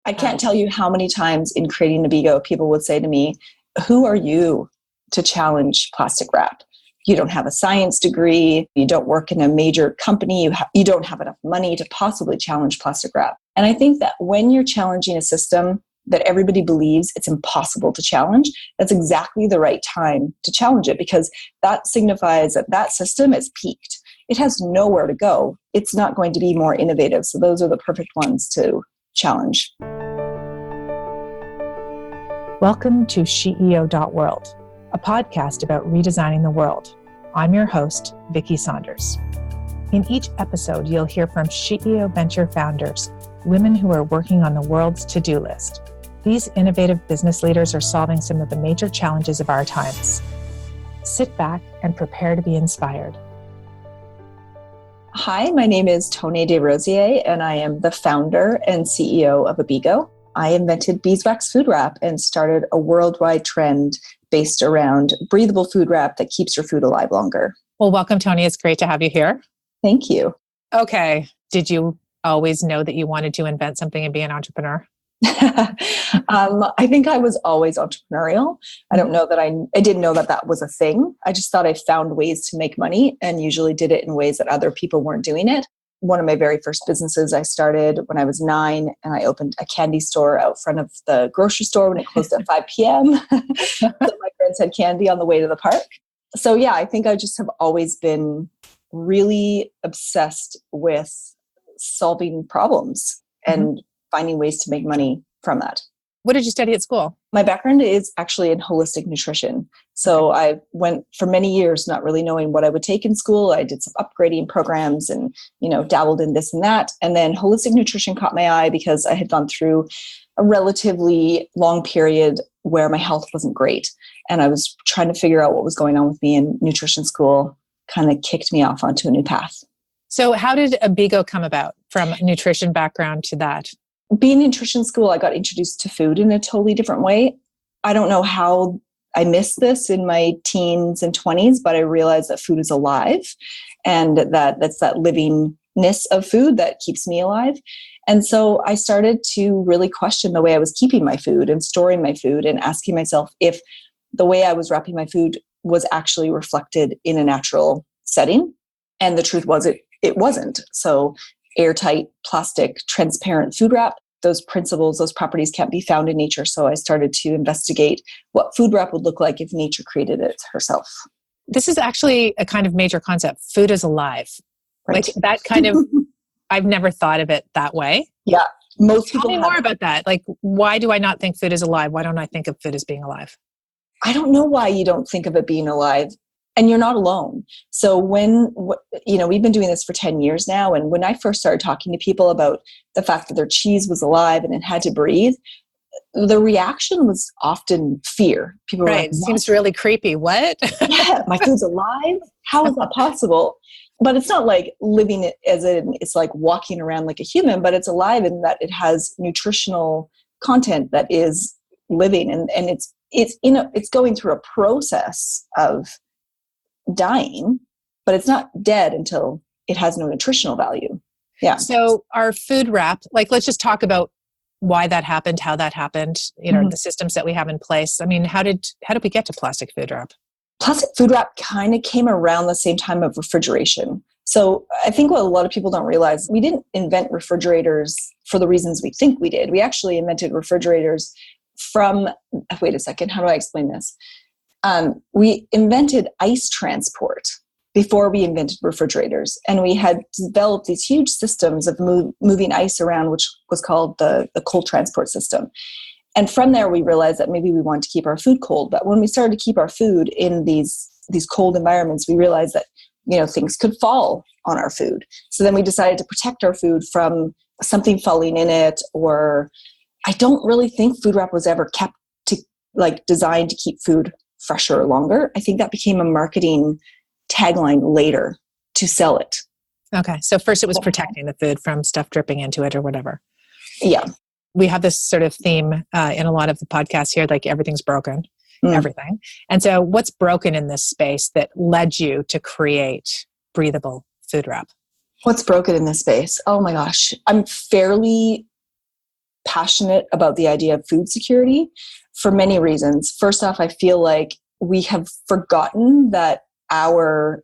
I can't tell you how many times in creating Abeego, people would say to me, who are you to challenge plastic wrap? You don't have a science degree. You don't work in a major company. You don't have enough money to possibly challenge plastic wrap. And I think that when you're challenging a system that everybody believes it's impossible to challenge, that's exactly the right time to challenge it, because that signifies that that system is peaked. It has nowhere to go. It's not going to be more innovative. So those are the perfect ones to challenge. Welcome to SheEO.world, a podcast about redesigning the world. I'm your host, Vicki Saunders. In each episode, you'll hear from SheEO Venture founders, women who are working on the world's to-do list. These innovative business leaders are solving some of the major challenges of our times. Sit back and prepare to be inspired. Hi, my name is Toni Desrosiers, and I am the founder and CEO of Abeego. I invented beeswax food wrap and started a worldwide trend based around breathable food wrap that keeps your food alive longer. Well, welcome, Toni. It's great to have you here. Thank you. Okay. Did you always know that you wanted to invent something and be an entrepreneur? I think I was always entrepreneurial. I don't know that I didn't know that that was a thing. I just thought I found ways to make money and usually did it in ways that other people weren't doing it. One of my very first businesses I started when I was 9, and I opened a candy store out front of the grocery store when it closed at 5 p.m. So my friends had candy on the way to the park. So yeah, I think I just have always been really obsessed with solving problems and finding ways to make money from that. What did you study at school? My background is actually in holistic nutrition. So I went for many years not really knowing what I would take in school. I did some upgrading programs and, dabbled in this and that. And then holistic nutrition caught my eye because I had gone through a relatively long period where my health wasn't great. And I was trying to figure out what was going on with me, and nutrition school kind of kicked me off onto a new path. So how did Abeego come about from a nutrition background to that? Being in nutrition school, I got introduced to food in a totally different way. I don't know how I missed this in my teens and 20s, but I realized that food is alive, and that's that livingness of food that keeps me alive. And so I started to really question the way I was keeping my food and storing my food, and asking myself if the way I was wrapping my food was actually reflected in a natural setting. And the truth was it wasn't. So airtight, plastic, transparent food wrap, those principles, those properties can't be found in nature. So I started to investigate what food wrap would look like if nature created it herself. This is actually a kind of major concept. Food is alive. Right. Like that kind of, I've never thought of it that way. Yeah. Most people Tell me more about that. Like, why do I not think food is alive? Why don't I think of food as being alive? I don't know why you don't think of it being alive. And you're not alone. So we've been doing this for 10 years now. And when I first started talking to people about the fact that their cheese was alive and it had to breathe, the reaction was often fear. People were like, seems really creepy. What? Yeah, my food's alive? How is that possible? But it's not like living it as in, it's like walking around like a human, but it's alive in that it has nutritional content that is living. And it's going through a process of dying, but it's not dead until it has no nutritional value. Yeah. So our food wrap, let's just talk about why that happened, how that happened, the systems that we have in place. I mean, how did we get to plastic food wrap? Plastic food wrap kind of came around the same time of refrigeration. So I think what a lot of people don't realize, we didn't invent refrigerators for the reasons we think we did. We actually invented refrigerators wait a second, how do I explain this? We invented ice transport before we invented refrigerators. And we had developed these huge systems of moving ice around, which was called the cold transport system. And from there, we realized that maybe we wanted to keep our food cold. But when we started to keep our food in these cold environments, we realized that, things could fall on our food. So then we decided to protect our food from something falling in it. Or I don't really think food wrap was ever designed to keep food fresher or longer. I think that became a marketing tagline later to sell it. Okay. So first it was protecting the food from stuff dripping into it or whatever. Yeah. We have this sort of theme in a lot of the podcasts here, like everything's broken, everything. And so what's broken in this space that led you to create breathable food wrap? What's broken in this space? Oh my gosh. I'm fairly passionate about the idea of food security for many reasons. First off, I feel like we have forgotten that our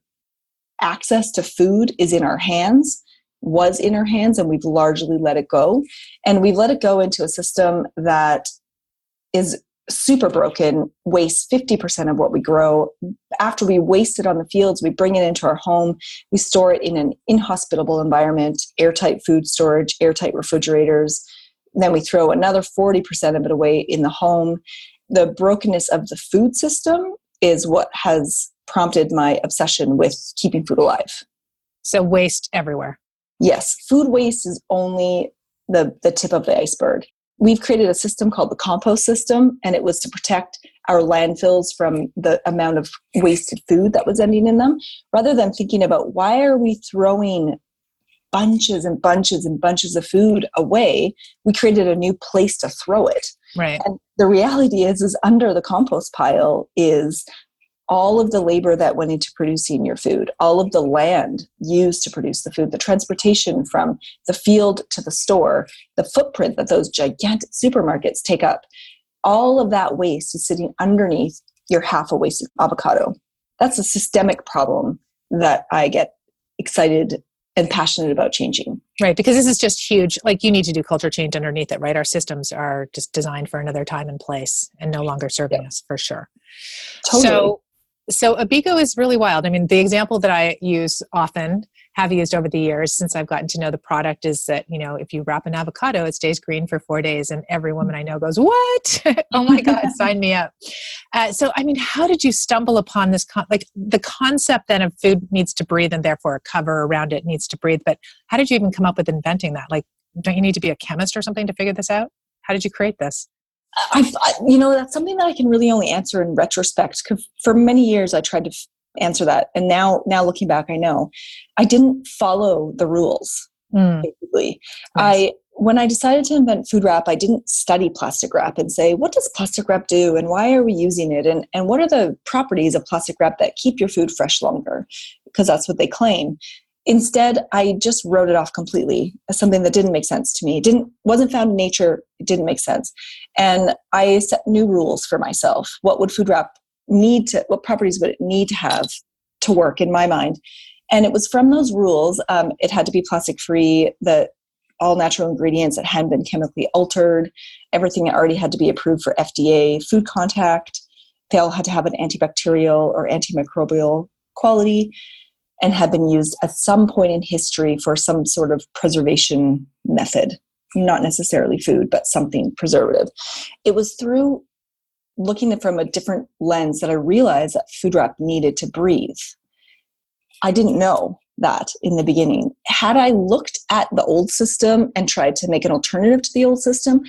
access to food is in our hands, was in our hands, and we've largely let it go. And we've let it go into a system that is super broken, wastes 50% of what we grow. After we waste it on the fields, we bring it into our home. We store it in an inhospitable environment, airtight food storage, airtight refrigerators. Then we throw another 40% of it away in the home. The brokenness of the food system is what has prompted my obsession with keeping food alive. So waste everywhere. Yes, food waste is only the tip of the iceberg. We've created a system called the compost system, and it was to protect our landfills from the amount of wasted food that was ending in them, rather than thinking about why are we throwing bunches and bunches and bunches of food away. We created a new place to throw it. Right. And the reality is under the compost pile is all of the labor that went into producing your food, all of the land used to produce the food, the transportation from the field to the store, the footprint that those gigantic supermarkets take up, all of that waste is sitting underneath your half a wasted avocado. That's a systemic problem that I get excited and passionate about changing. Right, because this is just huge. Like, you need to do culture change underneath it, right? Our systems are just designed for another time and place and no longer serving us, for sure. Totally. So Abeego is really wild. I mean, the example that I use often, have used over the years since I've gotten to know the product, is that, you know, if you wrap an avocado, it stays green for 4 days. And every woman I know goes, what? Oh my God, sign me up. So, I mean, how did you stumble upon this, the concept then of food needs to breathe and therefore a cover around it needs to breathe. But how did you even come up with inventing that? Like, don't you need to be a chemist or something to figure this out? How did you create this? That's something that I can really only answer in retrospect. 'Cause for many years, I tried to answer that. And now looking back, I know I didn't follow the rules, basically. Nice. When I decided to invent food wrap, I didn't study plastic wrap and say, what does plastic wrap do? And why are we using it? And what are the properties of plastic wrap that keep your food fresh longer? Because that's what they claim. Instead, I just wrote it off completely as something that didn't make sense to me. Wasn't found in nature. It didn't make sense. And I set new rules for myself. What would food wrap what properties would it need to have to work in my mind? And it was from those rules. It had to be plastic free, all natural ingredients that hadn't been chemically altered. Everything already had to be approved for FDA food contact. They all had to have an antibacterial or antimicrobial quality, and had been used at some point in history for some sort of preservation method, not necessarily food, but something preservative. It was through looking at it from a different lens that I realized that food wrap needed to breathe. I didn't know that in the beginning. Had I looked at the old system and tried to make an alternative to the old system,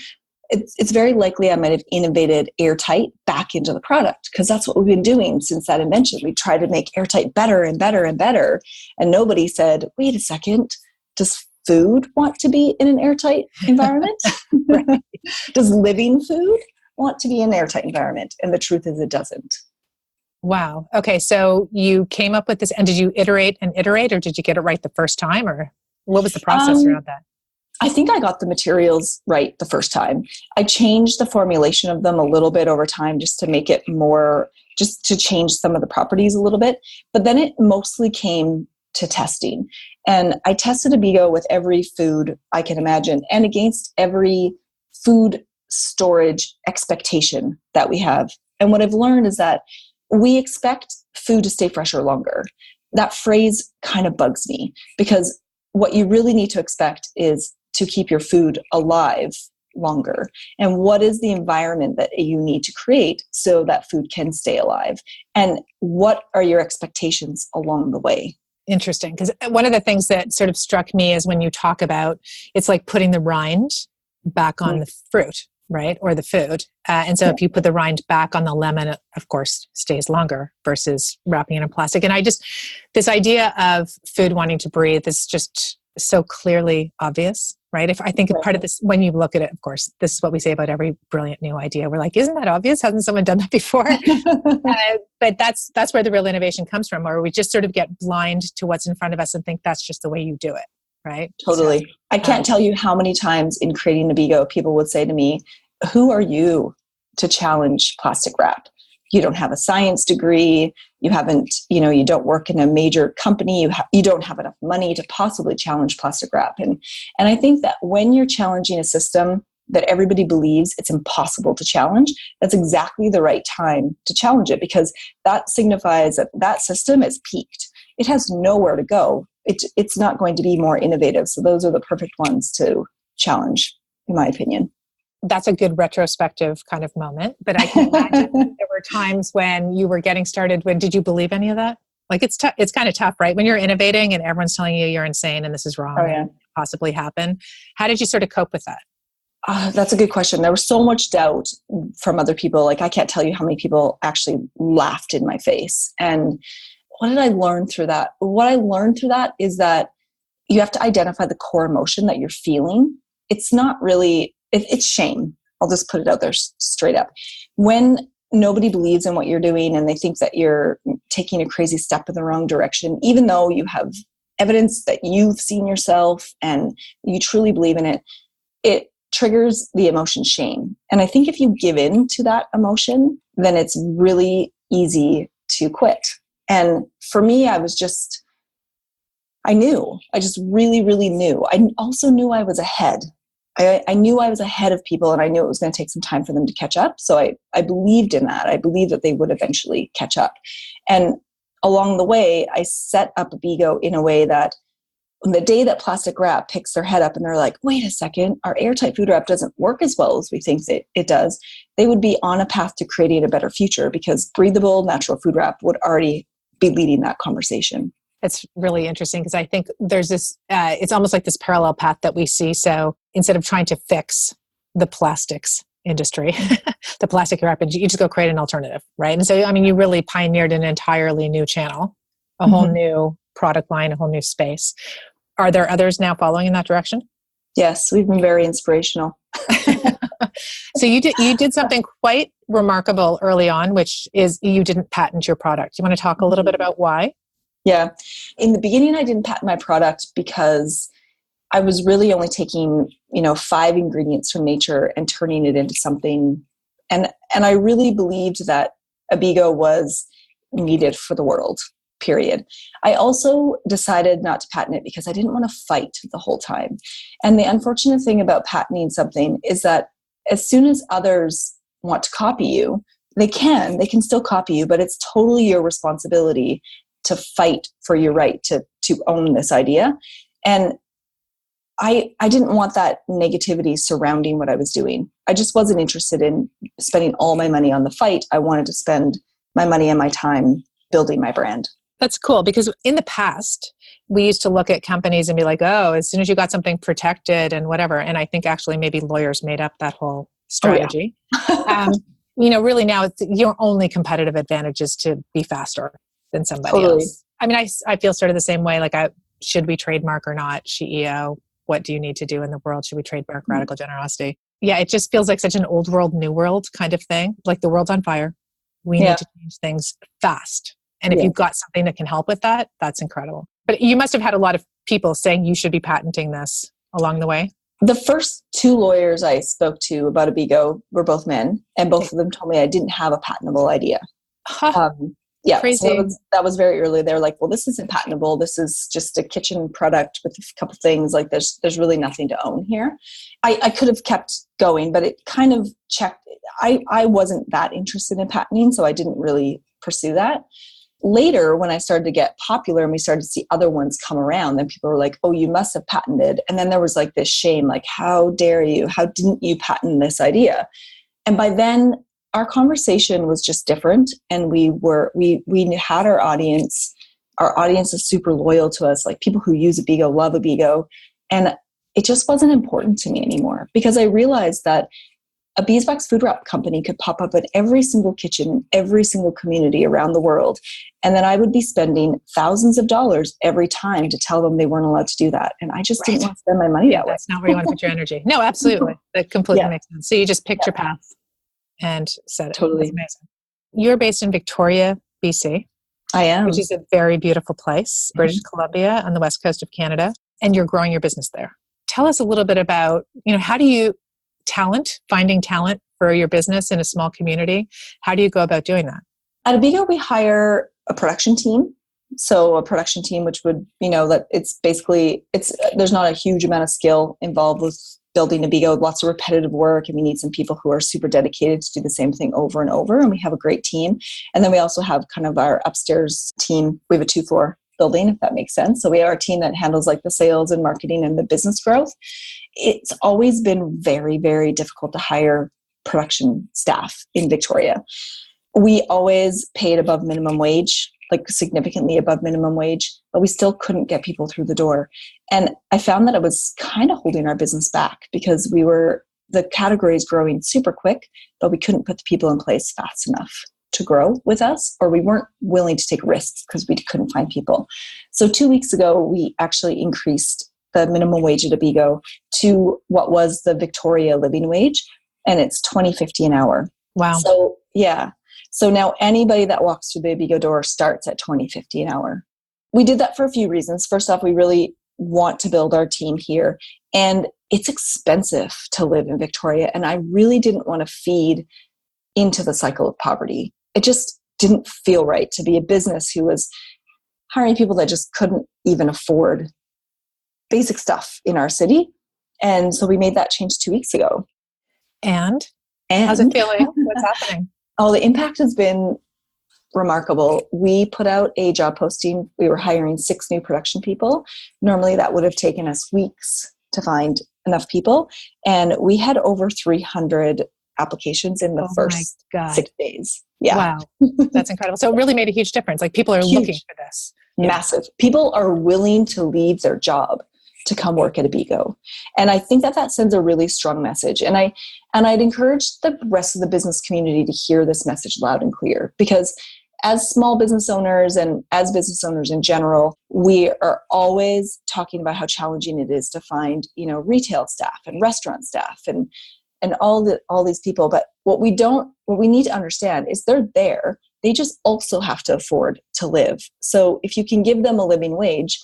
it's very likely I might have innovated airtight back into the product, because that's what we've been doing since that invention. We tried to make airtight better and better and better. And nobody said, wait a second, does food want to be in an airtight environment? Right. Does living food want to be in an airtight environment? And the truth is it doesn't. Wow. Okay. So you came up with this, and did you iterate, or did you get it right the first time, or what was the process around that? I think I got the materials right the first time. I changed the formulation of them a little bit over time just to make it more, just to change some of the properties a little bit. But then it mostly came to testing. And I tested Abeego with every food I can imagine, and against every food storage expectation that we have. And what I've learned is that we expect food to stay fresher longer. That phrase kind of bugs me, because what you really need to expect is to keep your food alive longer. And what is the environment that you need to create so that food can stay alive? And what are your expectations along the way? Interesting. Because one of the things that sort of struck me is when you talk about, it's like putting the rind back on the fruit, right? Or the food. And so if you put the rind back on the lemon, it, of course, stays longer versus wrapping it in plastic. And this idea of food wanting to breathe is just so clearly obvious, right? I think part of this, when you look at it, of course, this is what we say about every brilliant new idea. We're like, isn't that obvious? Hasn't someone done that before? But that's where the real innovation comes from, or we just sort of get blind to what's in front of us and think that's just the way you do it. right? Totally. So, I can't tell you how many times in creating Abeego, people would say to me, who are you to challenge plastic wrap? You don't have a science degree. You haven't, you don't work in a major company. You don't have enough money to possibly challenge plastic wrap. And I think that when you're challenging a system that everybody believes it's impossible to challenge, that's exactly the right time to challenge it, because that signifies that that system is peaked. It has nowhere to go. It's not going to be more innovative. So those are the perfect ones to challenge, in my opinion. That's a good retrospective kind of moment. But I can imagine there were times when you were getting started. Did you believe any of that? Like it's kind of tough, right? When you're innovating and everyone's telling you you're insane and this is wrong, and it can't possibly happen. How did you sort of cope with that? That's a good question. There was so much doubt from other people. Like, I can't tell you how many people actually laughed in my face. And what did I learn through that? What I learned through that is that you have to identify the core emotion that you're feeling. It's not really, it's shame. I'll just put it out there straight up. When nobody believes in what you're doing and they think that you're taking a crazy step in the wrong direction, even though you have evidence that you've seen yourself and you truly believe in it, it triggers the emotion shame. And I think if you give in to that emotion, then it's really easy to quit. And for me, I just really, really knew. I also knew I was ahead. I knew I was ahead of people, and I knew it was going to take some time for them to catch up. So I believed in that. I believed that they would eventually catch up. And along the way, I set up Abeego in a way that on the day that plastic wrap picks their head up and they're like, wait a second, our airtight food wrap doesn't work as well as we think that it does, they would be on a path to creating a better future, because breathable, natural food wrap would already be leading that conversation. It's really interesting because I think there's this, it's almost like this parallel path that we see. So instead of trying to fix the plastics industry, the plastic wrap, you just go create an alternative, right? And so, I mean, you really pioneered an entirely new channel, a whole new product line, a whole new space. Are there others now following in that direction? Yes, we've been very inspirational. So you did something quite remarkable early on, which is you didn't patent your product. You want to talk a little bit about why? Yeah. In the beginning, I didn't patent my product because I was really only taking, 5 ingredients from nature and turning it into something. And I really believed that Abeego was needed for the world, period. I also decided not to patent it because I didn't want to fight the whole time. And the unfortunate thing about patenting something is that as soon as others want to copy you, they can still copy you, but it's totally your responsibility to fight for your right to own this idea. And I didn't want that negativity surrounding what I was doing. I just wasn't interested in spending all my money on the fight. I wanted to spend my money and my time building my brand. That's cool, because in the past, we used to look at companies and be like, oh, as soon as you got something protected and whatever. And I think actually maybe lawyers made up that whole strategy. Oh, yeah. Really now it's your only competitive advantage is to be faster than somebody else. I mean, I feel sort of the same way. Like, should we trademark or not? SheEO, what do you need to do in the world? Should we trademark radical generosity? Yeah, it just feels like such an old world, new world kind of thing. Like the world's on fire. We need to change things fast. And if you've got something that can help with that, that's incredible. But you must have had a lot of people saying you should be patenting this along the way. The first 2 lawyers I spoke to about Abeego were both men, and both of them told me I didn't have a patentable idea. Yeah, crazy. So that was very early. They're like, well, this isn't patentable. This is just a kitchen product with a couple things. Like there's really nothing to own here. I could have kept going, but it kind of checked. I wasn't that interested in patenting, so I didn't really pursue that. Later, when I started to get popular and we started to see other ones come around, then people were like, oh, you must have patented. And then there was like this shame, like, how dare you? How didn't you patent this idea? And by then, our conversation was just different. And we had our audience. Our audience is super loyal to us. Like, people who use Abeego love Abeego. And it just wasn't important to me anymore, because I realized that a beeswax food wrap company could pop up in every single kitchen, every single community around the world. And then I would be spending thousands of dollars every time to tell them they weren't allowed to do that. And I just didn't want to spend my money that way. That's not where you want to put your energy. No, absolutely. That completely makes sense. So you just picked your path and said it. Totally. That's amazing. You're based in Victoria, BC. I am. Which is a very beautiful place, British Columbia on the west coast of Canada. and you're growing your business there. Tell us a little bit about, how do you finding talent for your business in a small community? How do you go about doing that? At Abeego, we hire a production team. So a production team, which would, that there's not a huge amount of skill involved with building Abeego, lots of repetitive work, and we need some people who are super dedicated to do the same thing over and over. And we have a great team. And then we also have kind of our upstairs team. We have a 2-floor building, if that makes sense. So we have our team that handles like the sales and marketing and the business growth. It's always been very, very difficult to hire production staff in Victoria. We always paid above minimum wage, like significantly above minimum wage, but we still couldn't get people through the door. And I found that it was kind of holding our business back because the category is growing super quick, but we couldn't put the people in place fast enough to grow with us, or we weren't willing to take risks because we couldn't find people. So 2 weeks ago, we actually increased the minimum wage at Abeego to what was the Victoria living wage, and it's $20.50 an hour. Wow. So yeah. So now anybody that walks through the Abeego door starts at $20.50 an hour. We did that for a few reasons. First off, we really want to build our team here, and it's expensive to live in Victoria. And I really didn't want to feed into the cycle of poverty. It just didn't feel right to be a business who was hiring people that just couldn't even afford basic stuff in our city. And so we made that change 2 weeks ago. And how's it feeling? What's happening? Oh, the impact has been remarkable. We put out a job posting. We were hiring 6 new production people. Normally that would have taken us weeks to find enough people. And we had over 300 applications in the first 6 days. Yeah. Wow. That's incredible. So it really made a huge difference. Like people are looking for this. Massive. People are willing to leave their job to come work at Abeego. And I think that sends a really strong message. And I'd encourage the rest of the business community to hear this message loud and clear, because as small business owners and as business owners in general, we are always talking about how challenging it is to find, retail staff and restaurant staff and all these people. But what we need to understand is they're there. They just also have to afford to live. So if you can give them a living wage,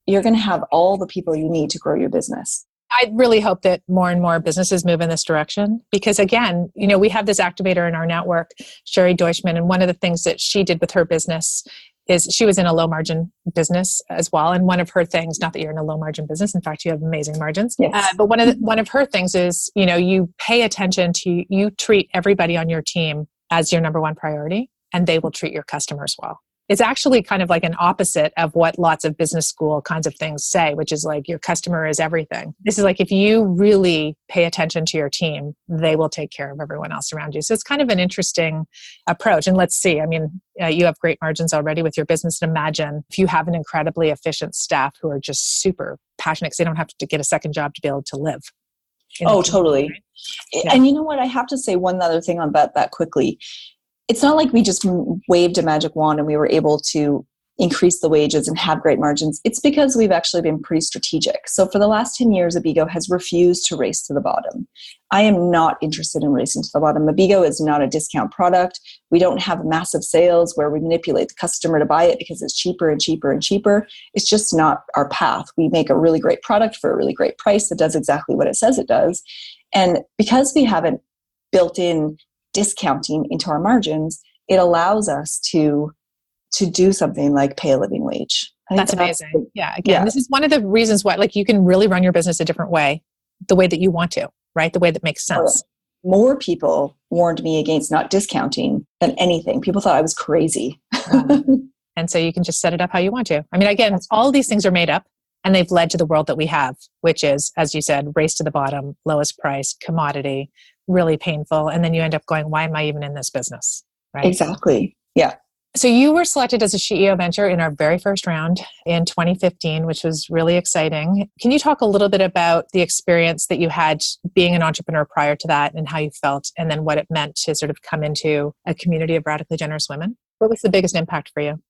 you're going to have all the people you need to grow your business. I really hope that more and more businesses move in this direction, because again, we have this activator in our network, Sherry Deutschman, and one of the things that she did with her business is she was in a low margin business as well. And one of her things, not that you're in a low margin business, in fact, you have amazing margins, yes. But one of her things is, you pay attention to, you treat everybody on your team as your number one priority, and they will treat your customers well. It's actually kind of like an opposite of what lots of business school kinds of things say, which is like your customer is everything. This is like, if you really pay attention to your team, they will take care of everyone else around you. So it's kind of an interesting approach. And let's see, you have great margins already with your business. And imagine if you have an incredibly efficient staff who are just super passionate because they don't have to get a second job to be able to live. Oh, totally. Right? Yeah. And you know what? I have to say one other thing on that quickly. It's not like we just waved a magic wand and we were able to increase the wages and have great margins. It's because we've actually been pretty strategic. So for the last 10 years, Abeego has refused to race to the bottom. I am not interested in racing to the bottom. Abeego is not a discount product. We don't have massive sales where we manipulate the customer to buy it because it's cheaper and cheaper and cheaper. It's just not our path. We make a really great product for a really great price that does exactly what it says it does. And because we haven't built in discounting into our margins, it allows us to do something like pay a living wage. That's amazing. This is one of the reasons why, like, you can really run your business a different way, the way that you want to, right? The way that makes sense. More people warned me against not discounting than anything. People thought I was crazy. And so you can just set it up how you want to. Again, all of these things are made up and they've led to the world that we have, which is, as you said, race to the bottom, lowest price, commodity, really painful. And then you end up going, why am I even in this business? Right? Exactly. Yeah. So you were selected as a SheEO Venture in our very first round in 2015, which was really exciting. Can you talk a little bit about the experience that you had being an entrepreneur prior to that and how you felt, and then what it meant to sort of come into a community of radically generous women? What was the biggest impact for you?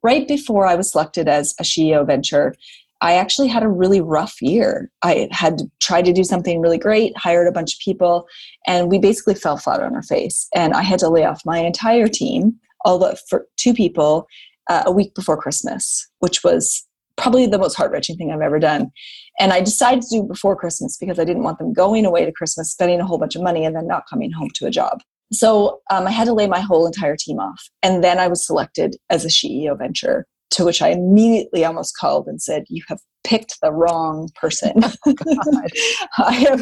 Right before I was selected as a SheEO Venture, I actually had a really rough year. I had tried to do something really great, hired a bunch of people, and we basically fell flat on our face. And I had to lay off my entire team, all but for 2 people, a week before Christmas, which was probably the most heart-wrenching thing I've ever done. And I decided to do it before Christmas because I didn't want them going away to Christmas, spending a whole bunch of money, and then not coming home to a job. So I had to lay my whole entire team off. And then I was selected as a SheEO Venture, to which I immediately almost called and said, "You have picked the wrong person. I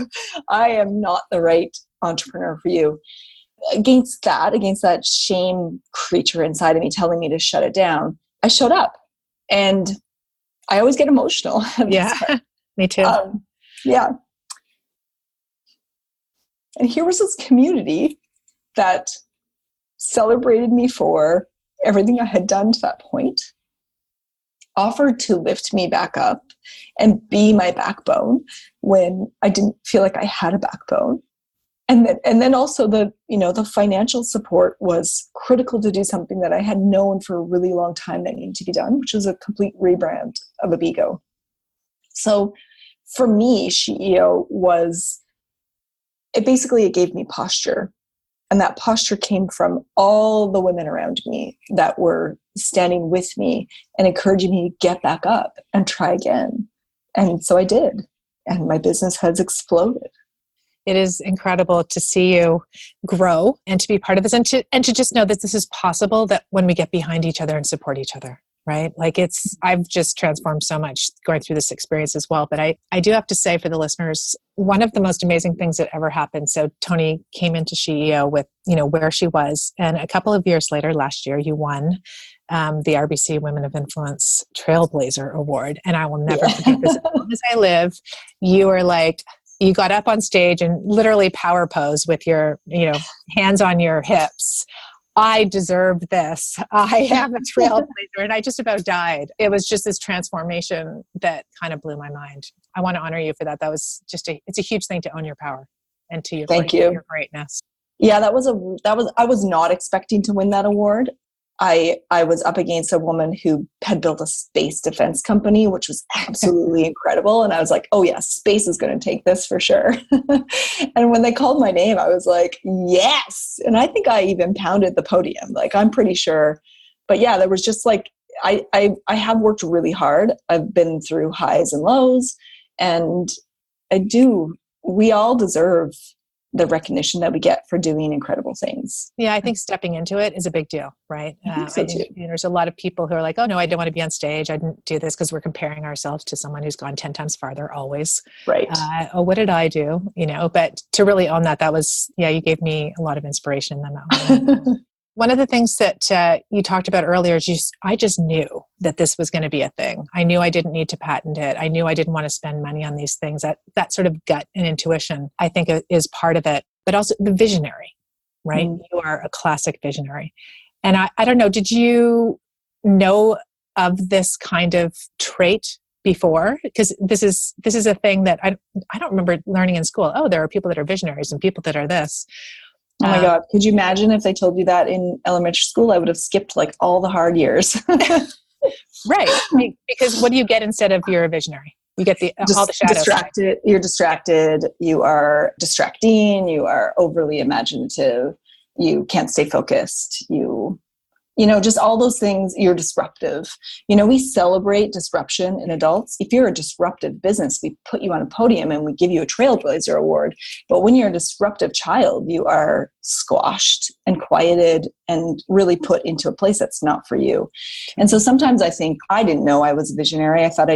am not the right entrepreneur for you." Against that shame creature inside of me telling me to shut it down, I showed up. And I always get emotional. Yeah, me too. Yeah. And here was this community that celebrated me for everything I had done to that point, offered to lift me back up and be my backbone when I didn't feel like I had a backbone. And then also the financial support was critical to do something that I had known for a really long time that needed to be done, which was a complete rebrand of Abeego. So for me, SheEO it gave me posture. And that posture came from all the women around me that were standing with me and encouraging me to get back up and try again. And so I did. And my business has exploded. It is incredible to see you grow and to be part of this, and to just know that this is possible, that when we get behind each other and support each other, right? Like I've just transformed so much going through this experience as well. But I do have to say for the listeners, one of the most amazing things that ever happened. So Toni came into SheEO with, where she was. And a couple of years later, last year, you won the RBC Women of Influence Trailblazer Award. And I will never forget this as long as I live. You were like, you got up on stage and literally power pose with your, hands on your hips. I deserve this. I am a trailblazer. And I just about died. It was just this transformation that kind of blew my mind. I want to honor you for that. That was it's a huge thing to own your power and to your greatness. Yeah, I was not expecting to win that award. I was up against a woman who had built a space defense company, which was absolutely incredible. And I was like, oh yeah, space is going to take this for sure. And when they called my name, I was like, yes. And I think I even pounded the podium. Like, I'm pretty sure. But yeah, there was just like, I have worked really hard. I've been through highs and lows, and we all deserve the recognition that we get for doing incredible things. Yeah, I think stepping into it is a big deal, right? I think so too. There's a lot of people who are like, oh no, I don't want to be on stage. I didn't do this, because we're comparing ourselves to someone who's gone 10 times farther always. Right. Oh, what did I do? But to really own that was, you gave me a lot of inspiration in that moment. One of the things that you talked about earlier is I just knew that this was going to be a thing. I knew I didn't need to patent it. I knew I didn't want to spend money on these things. That sort of gut and intuition, I think, is part of it. But also the visionary, right? Mm. You are a classic visionary. And I don't know, did you know of this kind of trait before? Because this is a thing that I don't remember learning in school. Oh, there are people that are visionaries and people that are this. Oh my God. Could you imagine if they told you that in elementary school? I would have skipped like all the hard years. Right. Because what do you get instead of you're a visionary? You get all the shadows. Distracted. You're distracted. You are distracting. You are overly imaginative. You can't stay focused. Just all those things. You're disruptive. We celebrate disruption in adults. If you're a disruptive business, we put you on a podium and we give you a Trailblazer Award. But when you're a disruptive child, you are squashed and quieted and really put into a place that's not for you. And so sometimes I think I didn't know I was a visionary. I thought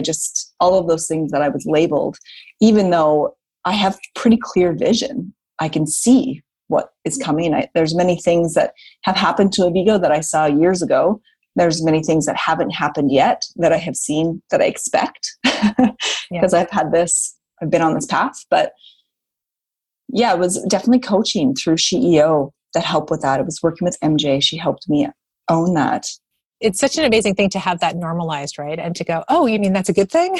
all of those things that I was labeled, even though I have pretty clear vision, I can see what is coming. There's many things that have happened to Abeego that I saw years ago. There's many things that haven't happened yet that I have seen that I expect because I've been on this path. But yeah, it was definitely coaching through SheEO that helped with that. It was working with MJ. She helped me own that. It's such an amazing thing to have that normalized, right? And to go, oh, you mean that's a good thing?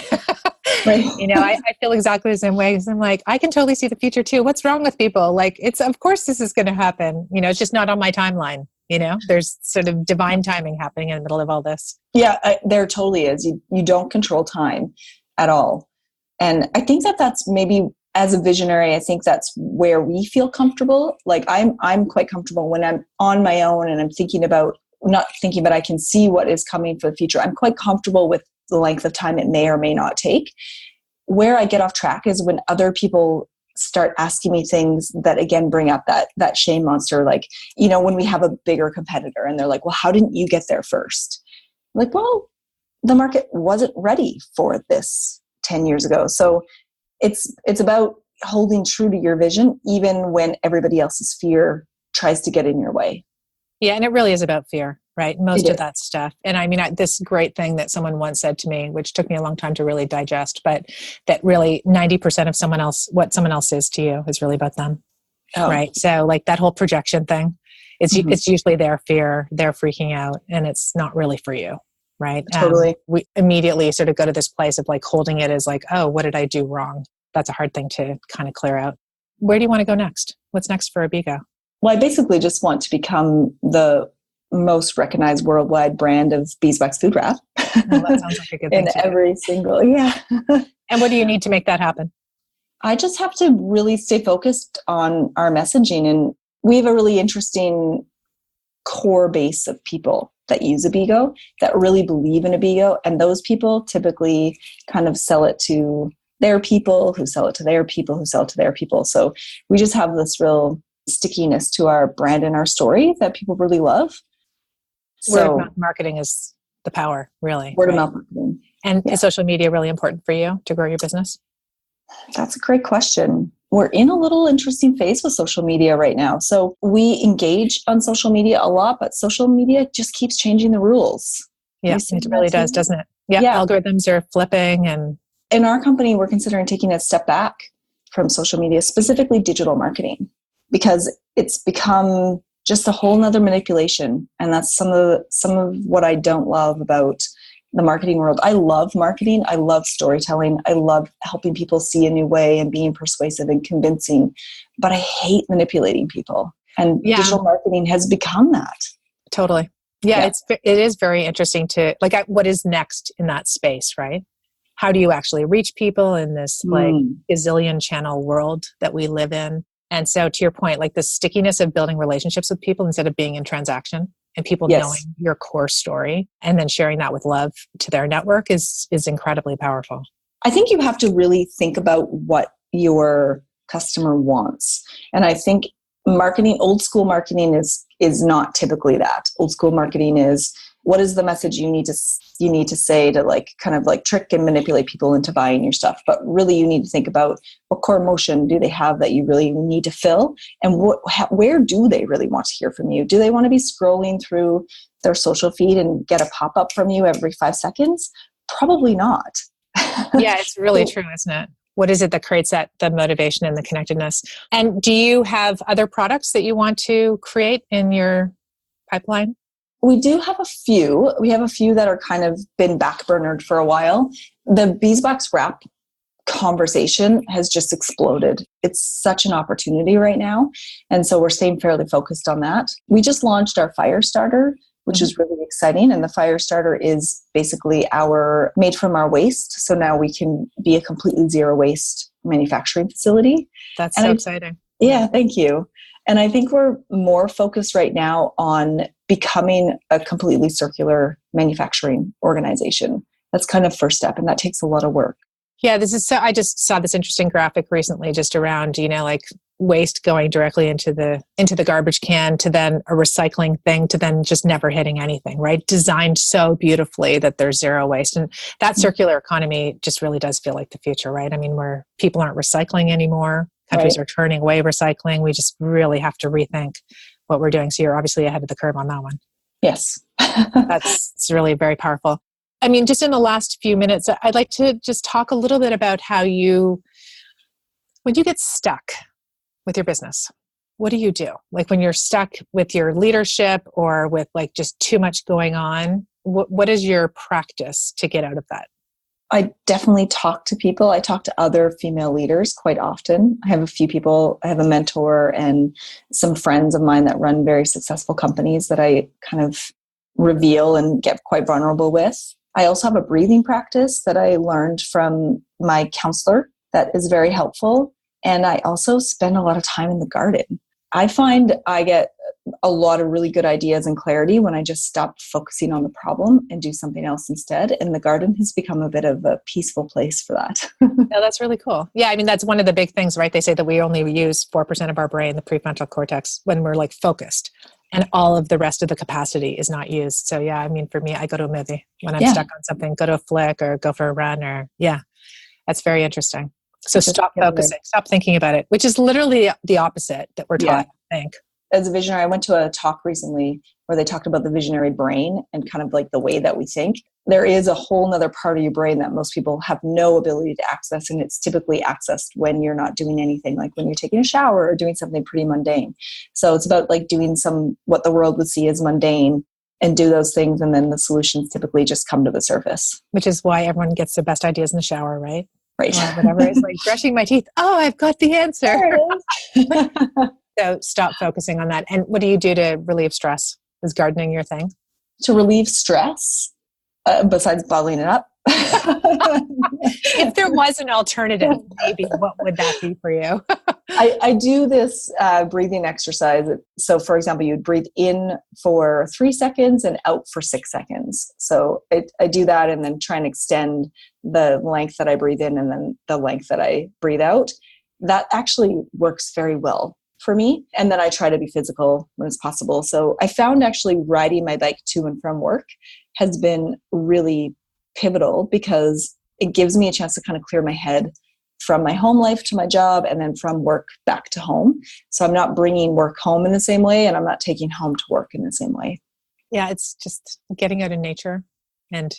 Right. I feel exactly the same way. I'm like, I can totally see the future too. What's wrong with people? Like, of course this is going to happen. It's just not on my timeline. There's sort of divine timing happening in the middle of all this. Yeah, there totally is. You don't control time at all. And I think that's maybe, as a visionary, I think that's where we feel comfortable. Like I'm quite comfortable when I'm on my own and I'm not thinking, but I can see what is coming for the future. I'm quite comfortable with the length of time it may or may not take. Where I get off track is when other people start asking me things that again bring up that shame monster. Like, when we have a bigger competitor and they're like, well, how didn't you get there first? I'm like, well, the market wasn't ready for this 10 years ago. So it's about holding true to your vision, even when everybody else's fear tries to get in your way. Yeah. And it really is about fear, right? Most of that stuff. And I mean, this great thing that someone once said to me, which took me a long time to really digest, but that really 90% of what someone else is to you is really about them. Oh. Right. So like that whole projection thing, it's usually their fear, they're freaking out, and it's not really for you. Right. Totally. We immediately sort of go to this place of like holding it as like, oh, what did I do wrong? That's a hard thing to kind of clear out. Where do you want to go next? What's next for Abeego? Well, I basically just want to become the most recognized worldwide brand of beeswax food wrap. Well, that sounds like a good thing in every single, yeah. And what do you need to make that happen? I just have to really stay focused on our messaging. And we have a really interesting core base of people that use Abeego, that really believe in Abeego. And those people typically kind of sell it to their people, who sell it to their people, who sell it to their people. So we just have this real stickiness to our brand and our story that people really love. Word of mouth marketing is the power, really. Word of mouth marketing. And is social media really important for you to grow your business? That's a great question. We're in a little interesting phase with social media right now. So we engage on social media a lot, but social media just keeps changing the rules. Yeah, it really does, doesn't it? Yeah, algorithms are flipping. And in our company, we're considering taking a step back from social media, specifically digital marketing, because it's become just a whole nother manipulation. And that's some of what I don't love about the marketing world. I love marketing. I love storytelling. I love helping people see a new way and being persuasive and convincing, but I hate manipulating people. And digital marketing has become that. Totally. Yeah. It is very interesting to what is next in that space, right? How do you actually reach people in this gazillion channel world that we live in? And so to your point, like the stickiness of building relationships with people instead of being in transaction, and people knowing your core story and then sharing that with love to their network is incredibly powerful. I think you have to really think about what your customer wants. And I think old school marketing is not typically that. Old school marketing is, what is the message you need to say to kind of trick and manipulate people into buying your stuff? But really you need to think about what core emotion do they have that you really need to fill, and where do they really want to hear from you? Do they want to be scrolling through their social feed and get a pop-up from you every 5 seconds? Probably not. Yeah, it's really true, isn't it? What is it that creates the motivation and the connectedness? And do you have other products that you want to create in your pipeline? We do have a few. We have a few that are kind of been backburnered for a while. The beeswax wrap conversation has just exploded. It's such an opportunity right now. And so we're staying fairly focused on that. We just launched our fire starter, which is really exciting. And the fire starter is basically made from our waste. So now we can be a completely zero waste manufacturing facility. That's so exciting. Yeah, thank you. And I think we're more focused right now on becoming a completely circular manufacturing organization. That's kind of first step, and that takes a lot of work. Yeah, I just saw this interesting graphic recently just around, waste going directly into the garbage can to then a recycling thing to then just never hitting anything, right? Designed so beautifully that there's zero waste. And that circular economy just really does feel like the future, right? I mean, where people aren't recycling anymore. Countries are turning away recycling. We just really have to rethink what we're doing. So you're obviously ahead of the curve on that one. Yes. It's really very powerful. I mean, just in the last few minutes, I'd like to just talk a little bit about how when you get stuck with your business, what do you do? Like when you're stuck with your leadership or with just too much going on, what is your practice to get out of that? I definitely talk to people. I talk to other female leaders quite often. I have a few people, I have a mentor and some friends of mine that run very successful companies that I kind of reveal and get quite vulnerable with. I also have a breathing practice that I learned from my counselor that is very helpful. And I also spend a lot of time in the garden. I find I get a lot of really good ideas and clarity when I just stopped focusing on the problem and do something else instead. And the garden has become a bit of a peaceful place for that. No, that's really cool. Yeah, I mean, that's one of the big things, right? They say that we only use 4% of our brain, the prefrontal cortex, when we're like focused. And all of the rest of the capacity is not used. So yeah, I mean, for me, I go to a movie when I'm stuck on something, go to a flick or go for a run that's very interesting. So stop focusing, stop thinking about it, which is literally the opposite that we're taught, I think. As a visionary, I went to a talk recently where they talked about the visionary brain and kind of like the way that we think. There is a whole nother part of your brain that most people have no ability to access. And it's typically accessed when you're not doing anything, like when you're taking a shower or doing something pretty mundane. So it's about like doing what the world would see as mundane and do those things. And then the solutions typically just come to the surface. Which is why everyone gets the best ideas in the shower, right? Right. Or whatever. It's like brushing my teeth. Oh, I've got the answer. So stop focusing on that. And what do you do to relieve stress? Is gardening your thing? To relieve stress, besides bottling it up? If there was an alternative, maybe what would that be for you? I do this breathing exercise. So for example, you'd breathe in for 3 seconds and out for 6 seconds. So I do that and then try and extend the length that I breathe in and then the length that I breathe out. That actually works very well for me. And then I try to be physical when it's possible. So I found actually riding my bike to and from work has been really pivotal because it gives me a chance to kind of clear my head from my home life to my job and then from work back to home. So I'm not bringing work home in the same way and I'm not taking home to work in the same way. Yeah, it's just getting out in nature and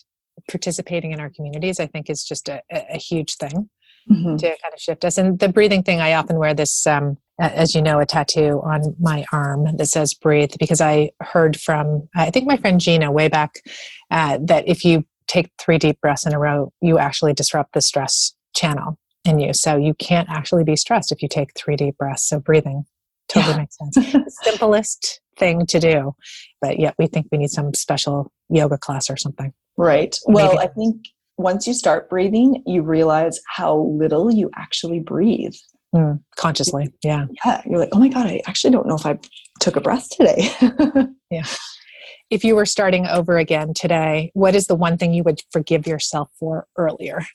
participating in our communities, I think is just a huge thing to kind of shift us. And the breathing thing, I often wear this, as you know, a tattoo on my arm that says breathe, because I heard from, I think my friend Gina way back, that if you take 3 deep breaths in a row, you actually disrupt the stress channel in you. So you can't actually be stressed if you take 3 deep breaths. So breathing totally makes sense. The simplest thing to do, but yet we think we need some special yoga class or something. Right. Well, I think once you start breathing, you realize how little you actually breathe. Consciously. Yeah. Yeah. You're like, oh my God, I actually don't know if I took a breath today. Yeah. If you were starting over again today, what is the one thing you would forgive yourself for earlier?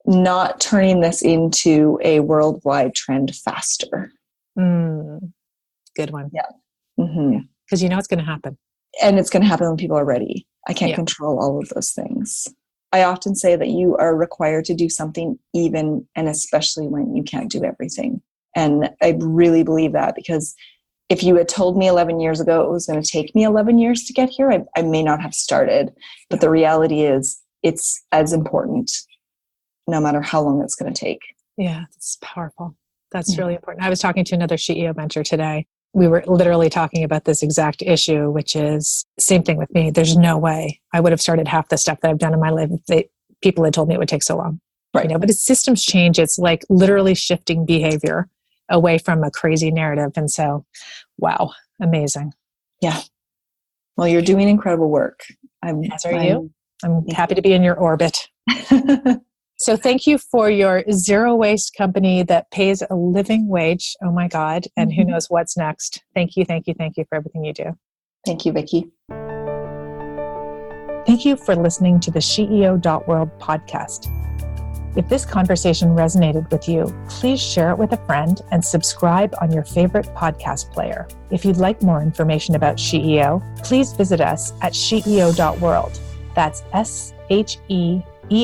Not turning this into a worldwide trend faster. Good one. Yeah. Because you know it's going to happen. And it's going to happen when people are ready. I can't control all of those things. I often say that you are required to do something even and especially when you can't do everything. And I really believe that because if you had told me 11 years ago it was going to take me 11 years to get here, I may not have started. But the reality is it's as important no matter how long it's going to take. Yeah, it's powerful. That's really important. I was talking to another SheEO Venture today. We were literally talking about this exact issue, which is same thing with me. There's no way I would have started half the stuff that I've done in my life if people had told me it would take so long. Right. You know, but it's systems change. It's like literally shifting behavior away from a crazy narrative. And so, wow, amazing. Yeah. Well, you're doing incredible work. As are you. I'm happy to be in your orbit. So thank you for your zero waste company that pays a living wage. Oh my God. And who knows what's next. Thank you for everything you do. Thank you, Vicki. Thank you for listening to the SheEO.world podcast. If this conversation resonated with you, please share it with a friend and subscribe on your favorite podcast player. If you'd like more information about SheEO, please visit us at SheEO.world. That's SheEO.world.